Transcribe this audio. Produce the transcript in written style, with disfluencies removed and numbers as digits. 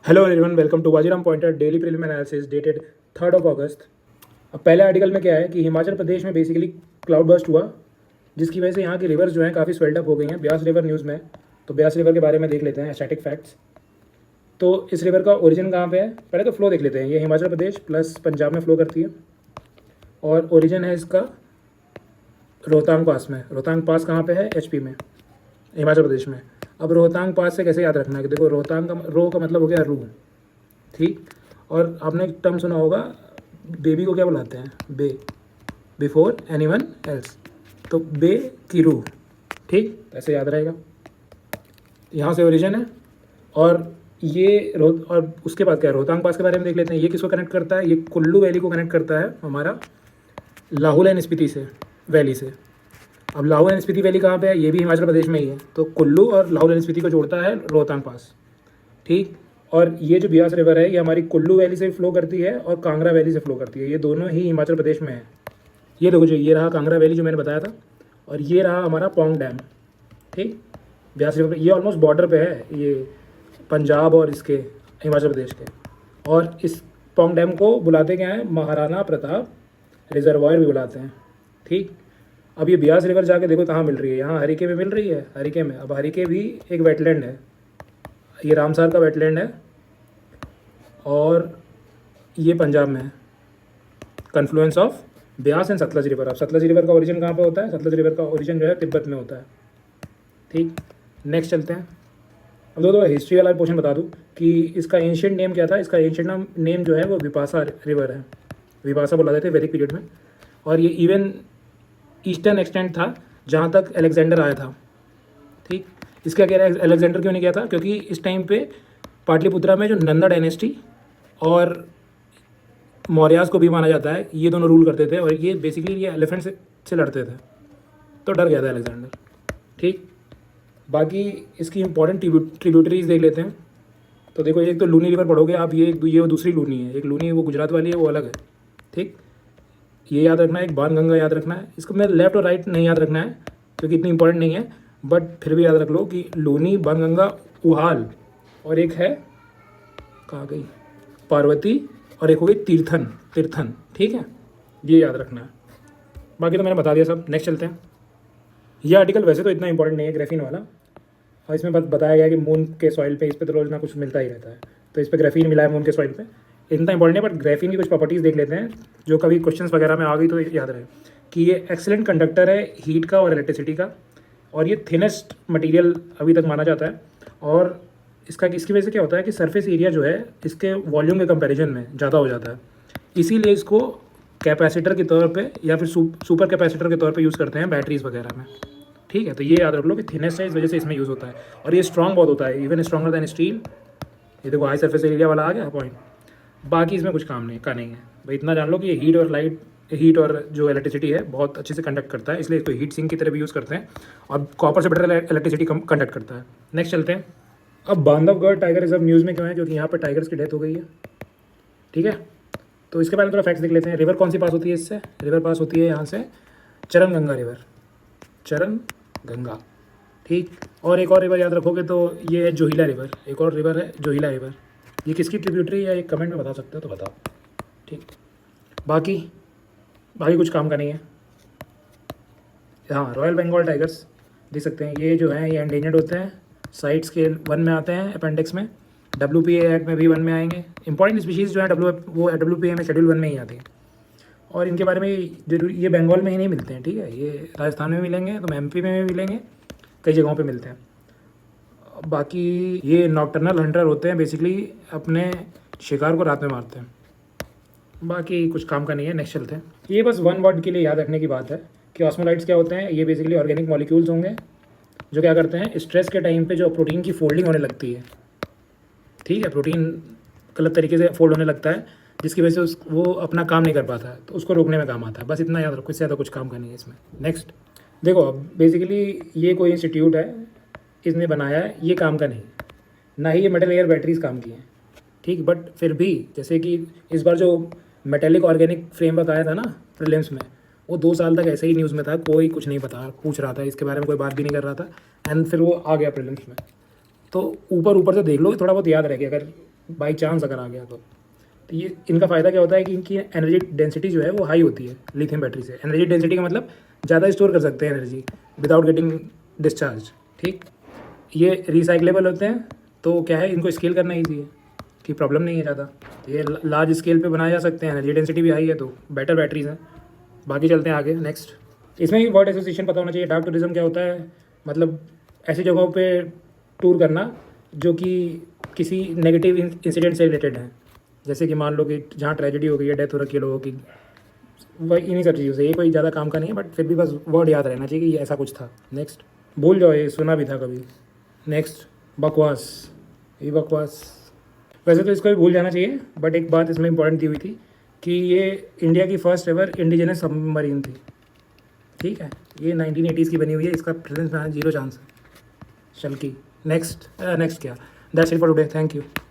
Hello everyone, welcome to Vajiram pointer daily prelim analysis dated 3 अगस्त। अब पहले आर्टिकल में क्या है कि हिमाचल प्रदेश में बेसिकली क्लाउड बर्स्ट हुआ, जिसकी वजह से यहाँ की रिवर्स जो हैं काफ़ी स्वेल्ड अप हो गई हैं। ब्यास रिवर न्यूज़ में, तो ब्यास रिवर के बारे में देख लेते हैं स्टैटिक फैक्ट्स। तो इस रिवर का ओरिजिन कहाँ पे है, पहले तो फ्लो देख लेते हैं। ये हिमाचल प्रदेश प्लस पंजाब में फ्लो करती है और ओरिजिन है इसका रोहतांग पास में। रोहतांग पास कहाँ पे है? एचपी में, हिमाचल प्रदेश में। अब रोहतांग पास से कैसे याद रखना है कि देखो, रोहतांग का रो का मतलब हो गया रू, ठीक। और आपने एक टर्म सुना होगा, बेबी को क्या बुलाते हैं? बे, बिफोर एनीवन एल्स। तो बे की रू, ठीक, ऐसे याद रहेगा। यहाँ से ओरिजिन है। और ये और उसके बाद क्या है, रोहतांग पास के बारे में देख लेते हैं। ये किसको कनेक्ट करता है? ये कुल्लू वैली को कनेक्ट करता है हमारा लाहौल एंड स्पीति से, वैली से। अब लाहौल एंड स्पीति वैली कहाँ पे है? ये भी हिमाचल प्रदेश में ही है। तो कुल्लू और लाहौल एंड स्पीति को जोड़ता है रोहतांग पास, ठीक। और ये जो ब्यास रिवर है, ये हमारी कुल्लू वैली से फ्लो करती है और कांगड़ा वैली से फ्लो करती है। ये दोनों ही हिमाचल प्रदेश में है। ये देखो, जो ये रहा कांगड़ा वैली जो मैंने बताया था, और ये रहा हमारा पौंग डैम, ठीक। ब्यास रिवर ये ऑलमोस्ट बॉर्डर पे है, ये पंजाब और इसके हिमाचल प्रदेश के। और इस पौंग डैम को बुलाते क्या है? महाराणा प्रताप रिजर्वायर भी बुलाते हैं, ठीक। अब ये ब्यास रिवर जाके देखो कहाँ मिल रही है, यहाँ हरिके में मिल रही है, हरिके में। अब हरिके भी एक वेटलैंड है, ये रामसार का वेटलैंड है, और ये पंजाब में है। Confluence of Beas and Sutlej river. अब सतलज रिवर का ओरिजिन कहाँ पे होता है? सतलज रिवर का ओरिजिन जो है तिब्बत में होता है, ठीक। नेक्स्ट चलते हैं। अब दो हिस्ट्री वाला पोर्शन बता दूँ कि इसका एंशिएंट नेम क्या था। इसका एंशिएंट नेम जो है वो विपासा रिवर है, विपासा बोला जाता है वैदिक पीरियड में। और ये इवन ईस्टर्न एक्सटेंट था जहाँ तक अलेक्जेंडर आया था, ठीक। इसका क्या है, अलेक्जेंडर क्यों नहीं किया था? क्योंकि इस टाइम पे पाटलिपुत्रा में जो नंदा डायनेस्टी और मौर्यास को भी माना जाता है, ये दोनों रूल करते थे। और ये बेसिकली ये एलिफेंट से लड़ते थे, तो डर गया था अलेक्जेंडर, ठीक। बाकी इसकी इंपॉर्टेंट ट्रिब्यूटरीज देख लेते हैं। तो देखो, एक तो लूनी रिवर पढ़ोगे आप, ये दूसरी लूनी है। एक लूनी वो गुजरात वाली है, वो अलग है, ठीक। ये याद रखना है। एक बाणगंगा याद रखना है। इसको मैं लेफ्ट और राइट नहीं याद रखना है क्योंकि इतनी इंपॉर्टेंट नहीं है, बट फिर भी याद रख लो कि लूनी, बाणगंगा, उहाल, और एक है कहाँ गई, पार्वती, और एक हो गई तीर्थन, ठीक है। ये याद रखना है। बाकी तो मैंने बता दिया सब। नेक्स्ट चलते हैं। ये आर्टिकल वैसे तो इतना इंपॉर्टेंट नहीं है, ग्राफीन वाला, और इसमें बस बताया गया कि मून के सॉइल पे इस पर तो रोज ना कुछ मिलता ही रहता है, तो इस पर ग्राफीन मिला है मून के सॉइल पे। इतना इंपॉर्टेंट है, बट ग्राफीन की कुछ प्रॉपर्टीज़ देख लेते हैं जो कभी क्वेश्चंस वगैरह में आ गई तो याद रहे कि ये एक्सेलेंट कंडक्टर है हीट का और इलेक्ट्रिसिटी का, और ये थिनेस्ट मटेरियल अभी तक माना जाता है। और इसकी वजह से क्या होता है कि सरफेस एरिया जो है इसके वॉल्यूम के कंपैरिजन में ज़्यादा हो जाता है, इसीलिए इसको कैपेसिटर के तौर पे या फिर सुपर कैपेसिटर के तौर पे यूज़ करते हैं बैटरीज वगैरह में, ठीक है। तो ये याद रख लो कि थिनेस्ट है, इस वजह से इसमें यूज़ होता है। और ये स्ट्रॉन्ग बहुत होता है, इवन स्ट्रॉन्गर दैन स्टील। ये देखो, हाई सरफेस एरिया वाला आ गया पॉइंट। बाकी इसमें कुछ काम नहीं का नहीं है भाई, इतना जान लो कि ये हीट और जो इलेक्ट्रिसिटी है बहुत अच्छे से कंडक्ट करता है, इसलिए इसको हीट सिंक की तरह भी यूज़ करते हैं, और कॉपर से बेटर इलेक्ट्रिसिटी कंडक्ट करता है। नेक्स्ट चलते हैं। अब बांधवगढ़ टाइगर रिजर्व न्यूज़ में क्यों है? क्योंकि यहाँ पर टाइगर्स की डेथ हो गई है, ठीक है। तो इसके बारे में थोड़ा फैक्ट्स देख लेते हैं। रिवर कौन सी पास होती है इससे? रिवर पास होती है यहाँ से चरण गंगा रिवर, चरण गंगा, ठीक। और एक और रिवर याद रखोगे तो ये है जोहिला रिवर, एक और रिवर है जोहिला रिवर। ये किसकी ट्रिब्यूटरी है? एक कमेंट में बता सकते हो तो बताओ, ठीक। बाकी कुछ काम का नहीं है। हाँ, रॉयल बंगाल टाइगर्स देख सकते हैं, ये जो हैं ये एंडेंजर्ड होते हैं, साइट्स के 1 में आते हैं अपेंडिक्स में, WPA एक्ट में भी 1 में आएंगे। इंपॉर्टेंट स्पीशीज़ जो है वो WPA में शेड्यूल 1 में ही आती हैं। और इनके बारे में ये बंगाल में ही नहीं मिलते हैं, ठीक है। ये राजस्थान में मिलेंगे, तो MP में भी मिलेंगे, कई जगहों पे मिलते हैं। बाकी ये नॉकटर्नल हंटर होते हैं, बेसिकली अपने शिकार को रात में मारते हैं। बाकी कुछ काम का नहीं है। नेक्स्ट चलते हैं। ये बस 1 वर्ड के लिए याद रखने की बात है कि ऑस्मोलाइट्स क्या होते हैं। ये बेसिकली ऑर्गेनिक मॉलिक्यूल्स होंगे जो क्या करते हैं, स्ट्रेस के टाइम पे जो प्रोटीन की फोल्डिंग होने लगती है, ठीक है, प्रोटीन गलत तरीके से फोल्ड होने लगता है, जिसकी वजह से वो अपना काम नहीं कर पाता है, तो उसको रोकने में काम आता है। बस इतना याद रखो, इससे ज़्यादा कुछ काम का नहीं है इसमें। नेक्स्ट देखो, अब बेसिकली ये कोई इंस्टीट्यूट है, इसने बनाया है, ये काम का नहीं, ना ही ये मेटल एयर बैटरीज काम की हैं, ठीक। बट फिर भी जैसे कि इस बार जो मेटेलिक ऑर्गेनिक फ्रेमवर्क आया था ना प्रीलिम्स में, वो 2 साल तक ऐसे ही न्यूज़ में था, कोई कुछ नहीं पूछ रहा था इसके बारे में, कोई बात भी नहीं कर रहा था, एंड फिर वो आ गया प्रीलिम्स में। तो ऊपर से देख लो, थोड़ा बहुत याद रह गया। अगर बाई चांस अगर आ गया तो ये इनका फ़ायदा क्या होता है कि इनकी एनर्जी डेंसिटी जो है वो हाई होती है लिथियम बैटरी से। एनर्जी डेंसिटी का मतलब ज़्यादा स्टोर कर सकते हैं एनर्जी विदाउट गेटिंग डिस्चार्ज। ठीक, ये रिसाइक्लेबल होते हैं, तो क्या है इनको स्केल करना ईजी है कि प्रॉब्लम नहीं है ज़्यादा। तो ये लार्ज स्केल पे बनाए जा सकते हैं, एनर्जी डेंसिटी भी हाई है, तो बेटर बैटरीज हैं। बाकी चलते हैं आगे नेक्स्ट। इसमें भी वर्ड एसोसिएशन पता होना चाहिए। डार्क टूरिज्म क्या होता है, मतलब ऐसी जगहों पे टूर करना जो कि किसी नेगेटिव इंसिडेंट से रिलेटेड है, जैसे कि मान लो कि जहाँ ट्रेजेडी हो गई है, डेथ हो रखी है लोगों की, वही इन्हीं सब चीज़ों से। ये कोई ज़्यादा काम का नहीं है, बट फिर भी बस वर्ड याद रहना चाहिए कि ये ऐसा कुछ था। नेक्स्ट, भूल जाओ, ये सुना भी था कभी। नेक्स्ट, बकवास। ये बकवास वैसे तो इसको भी भूल जाना चाहिए, बट एक बात इसमें इंपॉर्टेंट दी हुई थी कि ये इंडिया की फर्स्ट एवर इंडिजिनस सबमरीन थी। ठीक है, ये 1980s की बनी हुई है, इसका प्रेजेंस में 0 चांस है। चल की नेक्स्ट क्या, that's it for today, thank you.